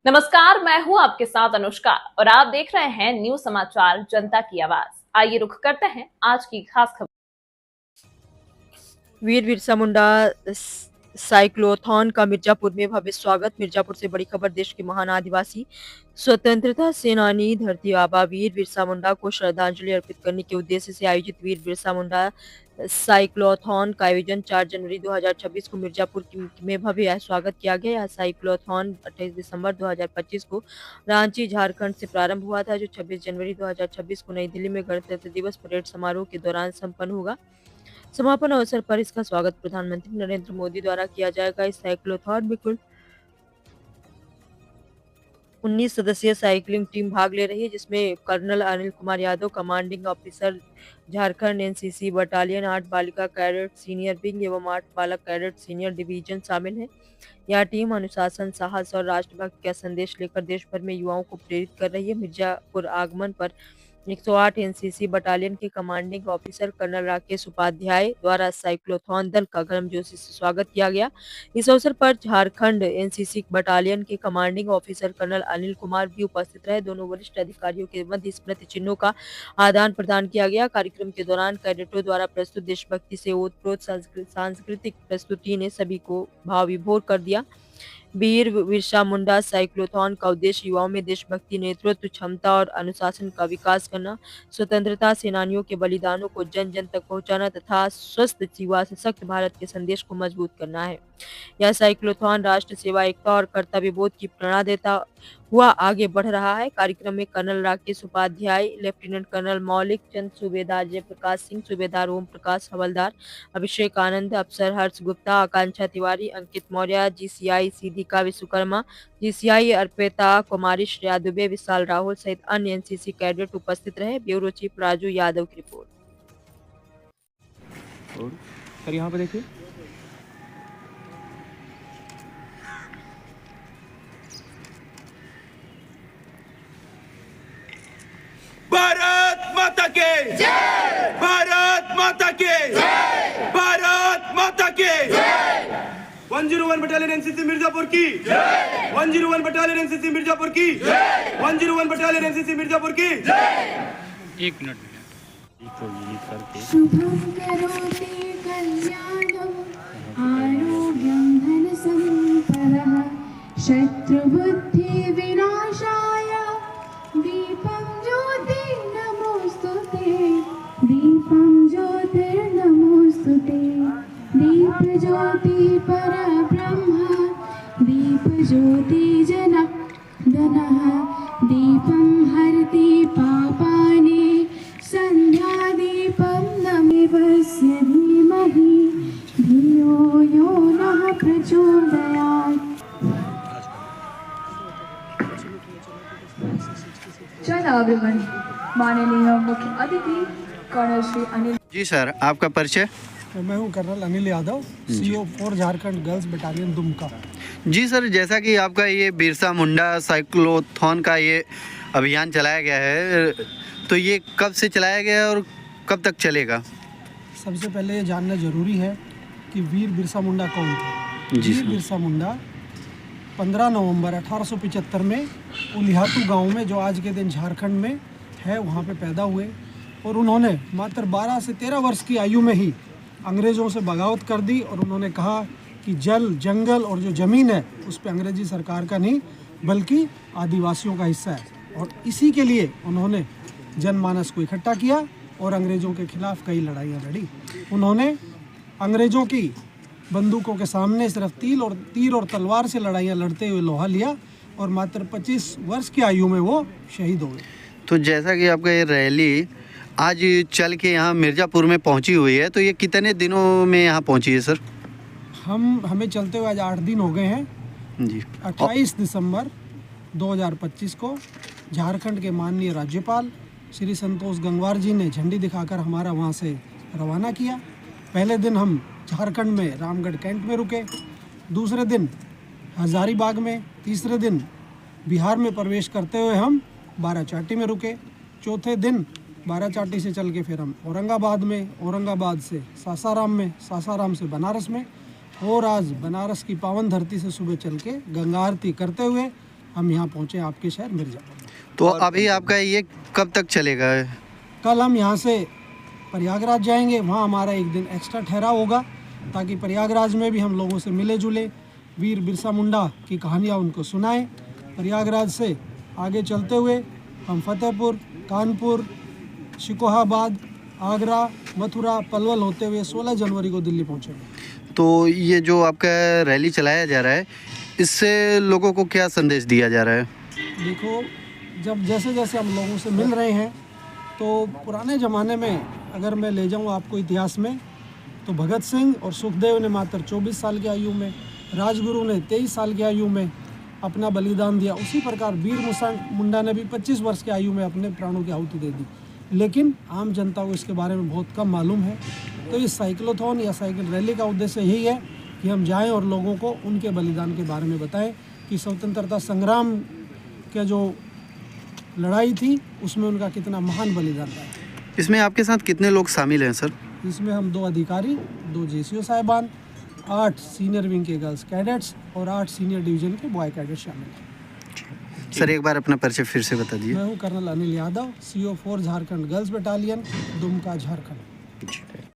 नमस्कार, मैं हूं आपके साथ अनुष्का और आप देख रहे हैं न्यूज समाचार जनता की आवाज। आइए रुख करते हैं आज की खास खबर। वीर बिरसा मुंडा साइक्लोथॉन का मिर्जापुर में भव्य स्वागत। मिर्जापुर से बड़ी खबर। देश के महान आदिवासी स्वतंत्रता सेनानी धरती आबा वीर बिरसा मुंडा को श्रद्धांजलि अर्पित करने के उद्देश्य से आयोजित वीर बिरसा मुंडा साइक्लोथॉन का आयोजन 4 जनवरी 2026 को मिर्जापुर में भव्य स्वागत किया गया। यह साइक्लोथॉन 28 दिसंबर 2025 को रांची झारखंड से प्रारंभ हुआ था, जो 26 जनवरी 2026 को नई दिल्ली में गणतंत्र दिवस परेड समारोह के दौरान संपन्न होगा। समापन अवसर पर इसका स्वागत प्रधानमंत्री नरेंद्र मोदी द्वारा किया जाएगा। इस साइक्लोथॉन में कुल 19 सदस्यीय साइकिलिंग टीम भाग ले रही है, जिसमें colonel Anil Kumar Yadav commanding officer Jharkhand NCC battalion, 8 बालिका कैडेट सीनियर विंग एवं 8 बालक कैडेट सीनियर डिवीजन शामिल है। यह टीम अनुशासन, साहस और राष्ट्रभक्ति का संदेश लेकर देश भर में युवाओं को प्रेरित कर रही है। मिर्जापुर आगमन पर 108 एनसीसी बटालियन के commanding officer colonel Rakesh Upadhyay द्वारा साइक्लोथॉन दल का गर्मजोशी से स्वागत किया गया। इस अवसर पर झारखंड एनसीसी बटालियन के commanding officer colonel Anil Kumar भी उपस्थित रहे। दोनों वरिष्ठ अधिकारियों के मध्य स्मृति चिन्हों का आदान प्रदान किया गया। कार्यक्रम के दौरान कैडेटों द्वारा प्रस्तुत देशभक्ति से ओतप्रोत सांस्कृतिक प्रस्तुति ने सभी को भाव विभोर कर दिया। वीर बिरसा मुंडा साइक्लोथॉन का उद्देश्य युवाओं में देशभक्ति, नेतृत्व क्षमता और अनुशासन का विकास करना, स्वतंत्रता सेनानियों के बलिदानों को जन जन तक पहुंचाना तथा स्वस्थ युवा सशक्त भारत के संदेश को मजबूत करना है। यह साइक्लोथॉन राष्ट्र सेवा, एकता और कर्तव्य बोध की प्रेरणा देता हुआ आगे बढ़ रहा है। कार्यक्रम में colonel Rakesh Upadhyay, lieutenant colonel Maulik Chand, सूबेदार जयप्रकाश सिंह, सूबेदार ओम प्रकाश, हवलदार अभिषेक आनंद, अफसर हर्ष गुप्ता, आकांक्षा तिवारी, अंकित मौर्य, जीसीआई सीधिका विश्वकर्मा, जीसीआई अर्पिता कुमारी, श्रेया दुबे, विशाल राहुल सहित अन्य एनसीसी कैडेट उपस्थित रहे। ब्यूरो चीफ राजू यादव की रिपोर्ट। और सर यहाँ पे देखिए, भारत माता के जय, भारत माता के जय, भारत माता के जय। 101 बटालियन एनसीसी मिर्जापुर की जय, 101 बटालियन एनसीसी मिर्जापुर की जय, 101 बटालियन एनसीसी मिर्जापुर की जय। 1 मिनट शुभं करोति कल्याणं आरोग्यं धनसम्पदः शत्रुबुद्धि विनाशाय दीपं ज्योति नमोस्तुते, दीपं ज्योतिर्नमोस्तुते, दीप ज्योति परब्रह्म, दीप ज्योति जनार्दनः, दीपं हरति पापानि संध्यादीपं नमस्तस्य धीमहि धियो यो नः प्रचोदयात्। जय एवरीवन। माननीय मुख्य अतिथि कर्नल श्री अनिल जी सर, आपका परिचय? मैं हूं colonel Anil Yadav, CO 4 Jharkhand girls battalion Dumka. जी सर, जैसा कि आपका ये बिरसा मुंडा साइक्लोथॉन का ये अभियान चलाया गया है, तो ये कब से चलाया गया है और कब तक चलेगा? सबसे पहले ये जानना जरूरी है कि वीर बिरसा मुंडा कौन थे। जी वीर सर। बिरसा मुंडा 15 नवंबर 1875 में उलिहातू गांव में, जो आज के दिन झारखंड में है, वहाँ पे पैदा हुए और उन्होंने मात्र 12 से 13 वर्ष की आयु में ही अंग्रेज़ों से बगावत कर दी और उन्होंने कहा कि जल, जंगल और जो ज़मीन है उस पर अंग्रेजी सरकार का नहीं बल्कि आदिवासियों का हिस्सा है। और इसी के लिए उन्होंने जनमानस को इकट्ठा किया और अंग्रेज़ों के खिलाफ कई लड़ाइयाँ लड़ी। उन्होंने अंग्रेज़ों की बंदूकों के सामने सिर्फ तीर और तलवार से लड़ाइयाँ लड़ते हुए लोहा लिया और मात्र 25 वर्ष की आयु में वो शहीद हो गए। तो जैसा कि आपका ये रैली आज चल के यहाँ मिर्ज़ापुर में पहुँची हुई है, तो ये कितने दिनों में यहाँ पहुँची है सर? हमें चलते हुए आज 8 दिन हो गए हैं जी। 28 दिसंबर 2025 को झारखंड के माननीय राज्यपाल श्री संतोष गंगवार जी ने झंडी दिखाकर हमारा वहाँ से रवाना किया। पहले दिन हम झारखंड में रामगढ़ कैंट में रुके, दूसरे दिन हजारीबाग में, तीसरे दिन बिहार में प्रवेश करते हुए हम बाराचाटी में रुके, चौथे दिन बाराचाटी से चल के फिर हम औरंगाबाद में, औरंगाबाद से सासाराम में, सासाराम से बनारस में और आज बनारस की पावन धरती से सुबह चल के गंगा आरती करते हुए हम यहाँ पहुँचे आपके शहर मिर्ज़ापुर। तो अभी आपका ये कब तक चलेगा? कल हम यहाँ से प्रयागराज जाएंगे, वहाँ हमारा एक दिन एक्स्ट्रा ठहराव होगा ताकि प्रयागराज में भी हम लोगों से मिले जुले, वीर बिरसा मुंडा की कहानियाँ उनको सुनाएं। प्रयागराज से आगे चलते हुए हम फतेहपुर, कानपुर, शिकोहाबाद, आगरा, मथुरा, पलवल होते हुए 16 जनवरी को दिल्ली पहुँचेंगे। तो ये जो आपका रैली चलाया जा रहा है, इससे लोगों को क्या संदेश दिया जा रहा है? देखो, जब जैसे जैसे हम लोगों से मिल रहे हैं तो पुराने ज़माने में अगर मैं ले जाऊं आपको इतिहास में, तो भगत सिंह और सुखदेव ने मात्र 24 साल की आयु में, राजगुरु ने 23 साल की आयु में अपना बलिदान दिया। उसी प्रकार वीर मुंडा ने भी 25 वर्ष की आयु में अपने प्राणों की आहुति दे दी। लेकिन आम जनता को इसके बारे में बहुत कम मालूम है। तो इस साइक्लोथॉन या साइकिल रैली का उद्देश्य यही है कि हम जाएं और लोगों को उनके बलिदान के बारे में बताएं कि स्वतंत्रता संग्राम के जो लड़ाई थी उसमें उनका कितना महान बलिदान रहा। इसमें आपके साथ कितने लोग शामिल हैं सर? इसमें हम 2 अधिकारी, 2 जेसीओ साहिबान, 8 सीनियर विंग के गर्ल्स कैडेट्स और 8 सीनियर डिवीजन के बॉय कैडेट्स शामिल हैं। सर एक बार अपना परिचय फिर से बता दीजिए। मैं हूँ colonel Anil Yadav, CO4 Jharkhand girls battalion, Dumka, Jharkhand.